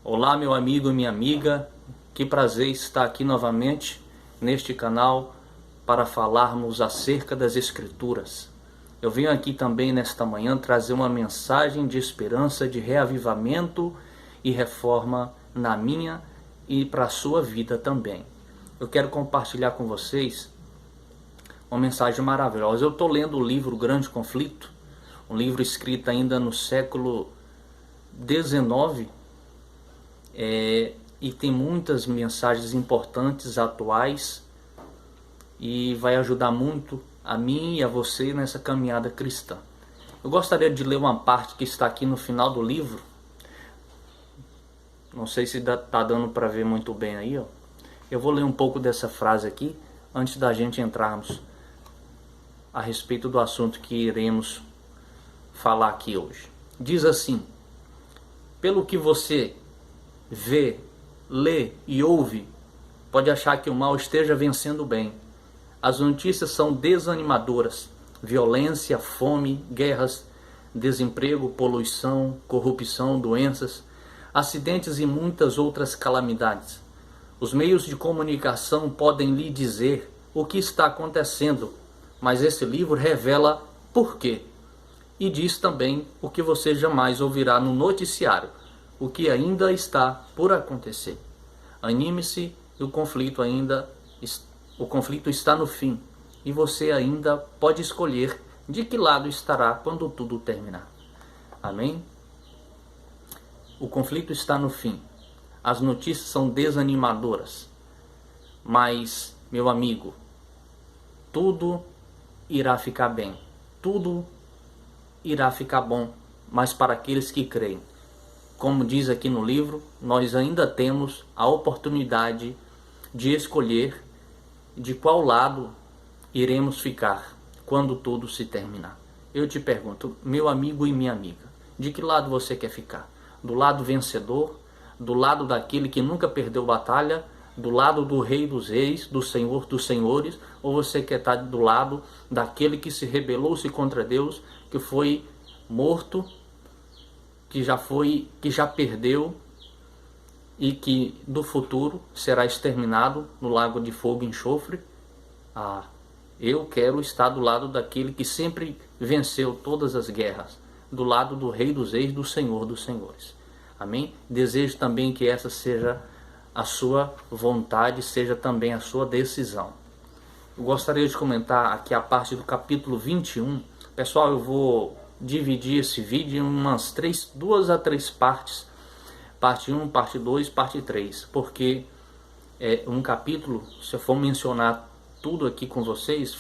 Olá, meu amigo e minha amiga, que prazer estar aqui novamente neste canal para falarmos acerca das Escrituras. Eu venho aqui também nesta manhã trazer uma mensagem de esperança, de reavivamento e reforma na minha e para a sua vida também. Eu quero compartilhar com vocês uma mensagem maravilhosa. Eu estou lendo o livro Grande Conflito, um livro escrito ainda no século XIX, e tem muitas mensagens importantes, atuais, e vai ajudar muito a mim e a você nessa caminhada cristã. Eu gostaria de ler uma parte que está aqui no final do livro. Não sei se está dando para ver muito bem aí, ó. Eu vou ler um pouco dessa frase aqui antes da gente entrarmos a respeito do assunto que iremos falar aqui hoje. Diz assim: pelo que você vê, lê e ouve, pode achar que o mal esteja vencendo o bem. As notícias são desanimadoras: violência, fome, guerras, desemprego, poluição, corrupção, doenças, acidentes e muitas outras calamidades. Os meios de comunicação podem lhe dizer o que está acontecendo, mas esse livro revela por quê. E diz também o que você jamais ouvirá no noticiário, o que ainda está por acontecer. Anime-se, o conflito está no fim, e você ainda pode escolher de que lado estará quando tudo terminar. Amém? O conflito está no fim. As notícias são desanimadoras. Mas, meu amigo, tudo irá ficar bem. Tudo irá ficar bom, mas para aqueles que creem. Como diz aqui no livro, nós ainda temos a oportunidade de escolher de qual lado iremos ficar quando tudo se terminar. Eu te pergunto, meu amigo e minha amiga, de que lado você quer ficar? Do lado vencedor? Do lado daquele que nunca perdeu batalha? Do lado do Rei dos Reis, do Senhor dos Senhores? Ou você quer estar do lado daquele que se rebelou-se contra Deus, que foi morto, que já perdeu e que do futuro será exterminado no lago de fogo e enxofre? Eu quero estar do lado daquele que sempre venceu todas as guerras, do lado do Rei dos Reis, do Senhor dos Senhores. Amém? Desejo também que essa seja a sua vontade, seja também a sua decisão. Eu gostaria de comentar aqui a parte do capítulo 21. Pessoal, eu vou dividir esse vídeo em umas 2 a 3 partes. Parte 1, parte 2, parte 3. Porque um capítulo, se eu for mencionar tudo aqui com vocês,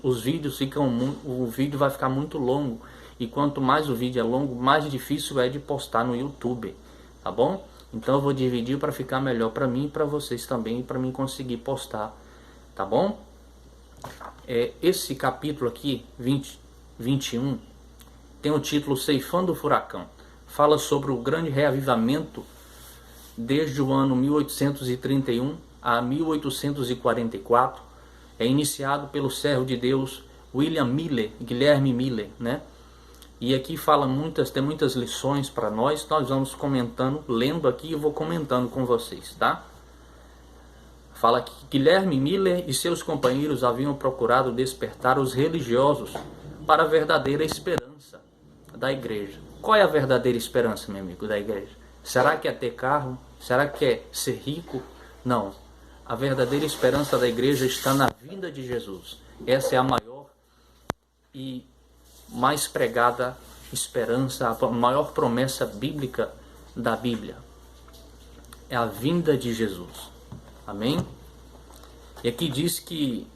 o vídeo vai ficar muito longo. E quanto mais o vídeo é longo, mais difícil é de postar no YouTube. Tá bom? Então eu vou dividir para ficar melhor para mim e para vocês também, para mim conseguir postar. Tá bom? Esse capítulo aqui, 21, tem o título Ceifando o Furacão. Fala sobre o grande reavivamento desde o ano 1831 a 1844. É iniciado pelo servo de Deus Guilherme Miller, né? E aqui tem muitas lições para nós. Nós vamos comentando, lendo aqui e eu vou comentando com vocês, tá? Fala que Guilherme Miller e seus companheiros haviam procurado despertar os religiosos para a verdadeira esperança da igreja. Qual é a verdadeira esperança, meu amigo, da igreja? Será que é ter carro? Será que é ser rico? Não. A verdadeira esperança da igreja está na vinda de Jesus. Essa é a maior e mais pregada esperança, a maior promessa bíblica da Bíblia. É a vinda de Jesus. Amém? E aqui diz que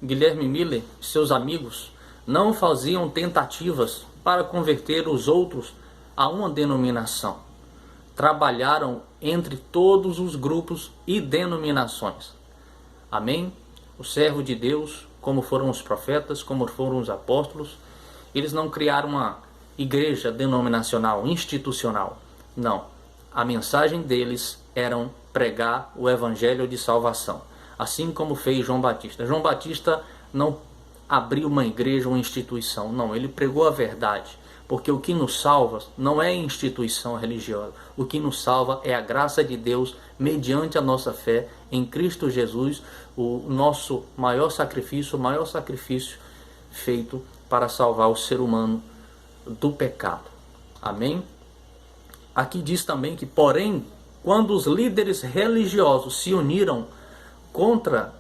Guilherme Miller e seus amigos, não faziam tentativas para converter os outros a uma denominação. Trabalharam entre todos os grupos e denominações. Amém? O servo de Deus, como foram os profetas, como foram os apóstolos, eles não criaram uma igreja denominacional, institucional. Não. A mensagem deles era pregar o evangelho de salvação. Assim como fez João Batista. João Batista não abriu uma igreja, uma instituição. Não, ele pregou a verdade. Porque o que nos salva não é a instituição religiosa. O que nos salva é a graça de Deus mediante a nossa fé em Cristo Jesus, o nosso maior sacrifício, o maior sacrifício feito para salvar o ser humano do pecado. Amém? Aqui diz também que, porém, quando os líderes religiosos se uniram contra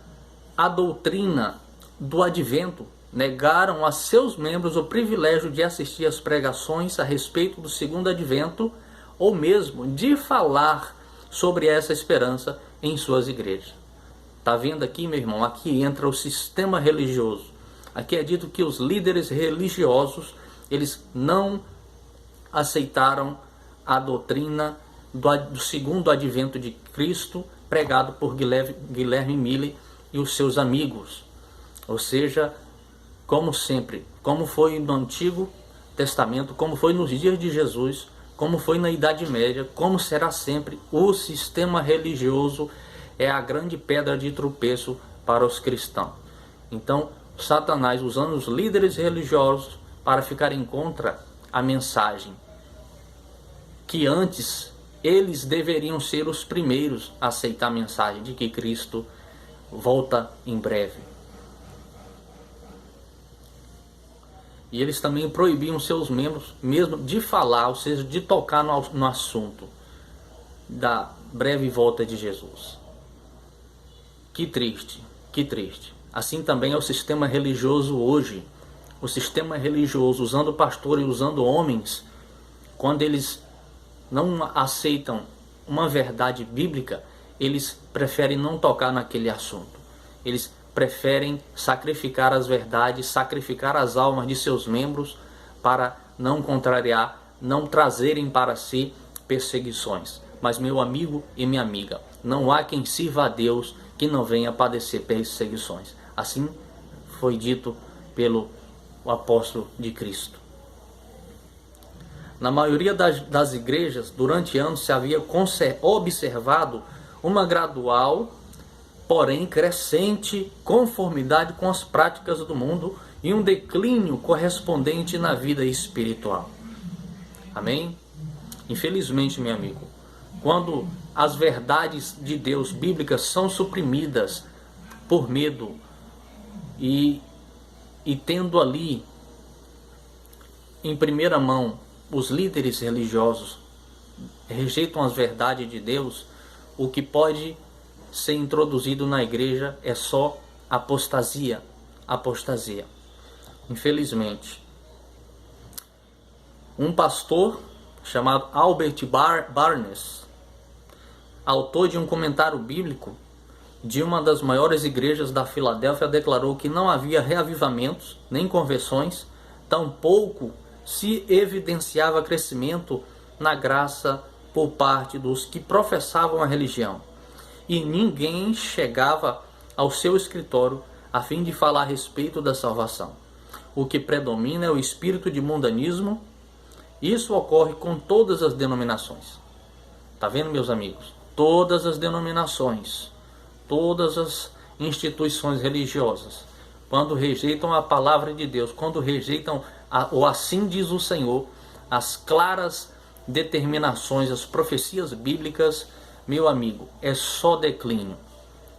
a doutrina do advento, negaram a seus membros o privilégio de assistir às pregações a respeito do segundo advento, ou mesmo de falar sobre essa esperança em suas igrejas. Está vendo aqui, meu irmão? Aqui entra o sistema religioso. Aqui é dito que os líderes religiosos, eles não aceitaram a doutrina do segundo advento de Cristo, pregado por Guilherme Miller e os seus amigos. Ou seja, como sempre, como foi no Antigo Testamento, como foi nos dias de Jesus, como foi na Idade Média, como será sempre, o sistema religioso é a grande pedra de tropeço para os cristãos. Então, Satanás usando os líderes religiosos para ficarem contra a mensagem, que antes eles deveriam ser os primeiros a aceitar a mensagem de que Cristo volta em breve. E eles também proibiam seus membros mesmo de falar, ou seja, de tocar no assunto da breve volta de Jesus. Que triste, que triste. Assim também é o sistema religioso hoje. O sistema religioso, usando pastores e usando homens, quando eles não aceitam uma verdade bíblica, eles preferem não tocar naquele assunto. Eles preferem sacrificar as verdades, sacrificar as almas de seus membros para não contrariar, não trazerem para si perseguições. Mas, meu amigo e minha amiga, não há quem sirva a Deus que não venha padecer perseguições. Assim foi dito pelo apóstolo de Cristo. Na maioria das igrejas, durante anos, se havia observado uma gradual, porém crescente, conformidade com as práticas do mundo e um declínio correspondente na vida espiritual. Amém? Infelizmente, meu amigo, quando as verdades de Deus bíblicas são suprimidas por medo e tendo ali em primeira mão os líderes religiosos rejeitam as verdades de Deus, o que pode ser introduzido na igreja é só apostasia. Apostasia. Infelizmente. Um pastor chamado Albert Barnes, autor de um comentário bíblico de uma das maiores igrejas da Filadélfia, declarou que não havia reavivamentos nem conversões, tampouco se evidenciava crescimento na graça por parte dos que professavam a religião. E ninguém chegava ao seu escritório a fim de falar a respeito da salvação. O que predomina é o espírito de mundanismo. Isso ocorre com todas as denominações. Tá vendo, meus amigos? Todas as denominações, todas as instituições religiosas, quando rejeitam a palavra de Deus, quando rejeitam o assim diz o Senhor, as claras determinações, as profecias bíblicas, meu amigo, é só declínio.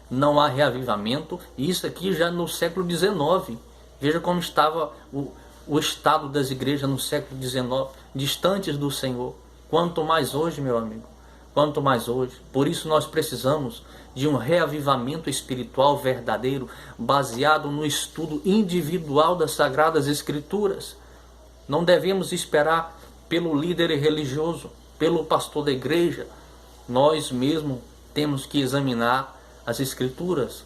Não há reavivamento. E isso aqui já no século XIX. Veja como estava o estado das igrejas no século XIX, distantes do Senhor. Quanto mais hoje, meu amigo. Quanto mais hoje. Por isso nós precisamos de um reavivamento espiritual verdadeiro, baseado no estudo individual das Sagradas Escrituras. Não devemos esperar pelo líder religioso, pelo pastor da igreja. Nós mesmos temos que examinar as Escrituras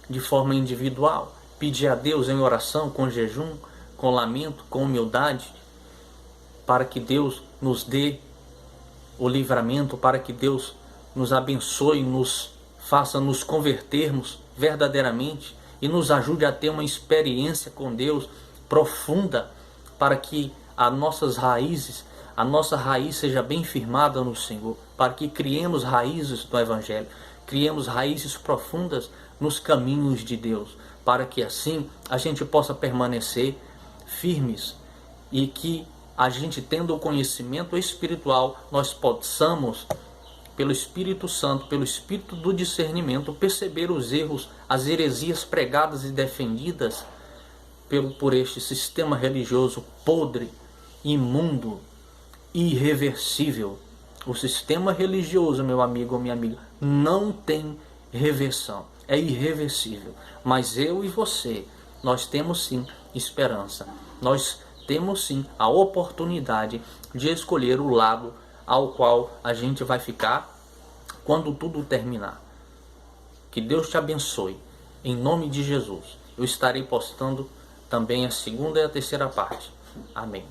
de forma individual. Pedir a Deus em oração, com jejum, com lamento, com humildade, para que Deus nos dê o livramento, para que Deus nos abençoe, nos faça nos convertermos verdadeiramente e nos ajude a ter uma experiência com Deus profunda, para que a nossa raiz seja bem firmada no Senhor, para que criemos raízes do Evangelho, criemos raízes profundas nos caminhos de Deus, para que assim a gente possa permanecer firmes e que a gente, tendo o conhecimento espiritual, nós possamos, pelo Espírito Santo, pelo Espírito do discernimento, perceber os erros, as heresias pregadas e defendidas por este sistema religioso podre, imundo, irreversível. O sistema religioso, meu amigo ou minha amiga, não tem reversão, é irreversível. Mas eu e você, nós temos sim esperança, nós temos sim a oportunidade de escolher o lado ao qual a gente vai ficar quando tudo terminar. Que Deus te abençoe, em nome de Jesus. Eu estarei postando também a segunda e a terceira parte. Amém.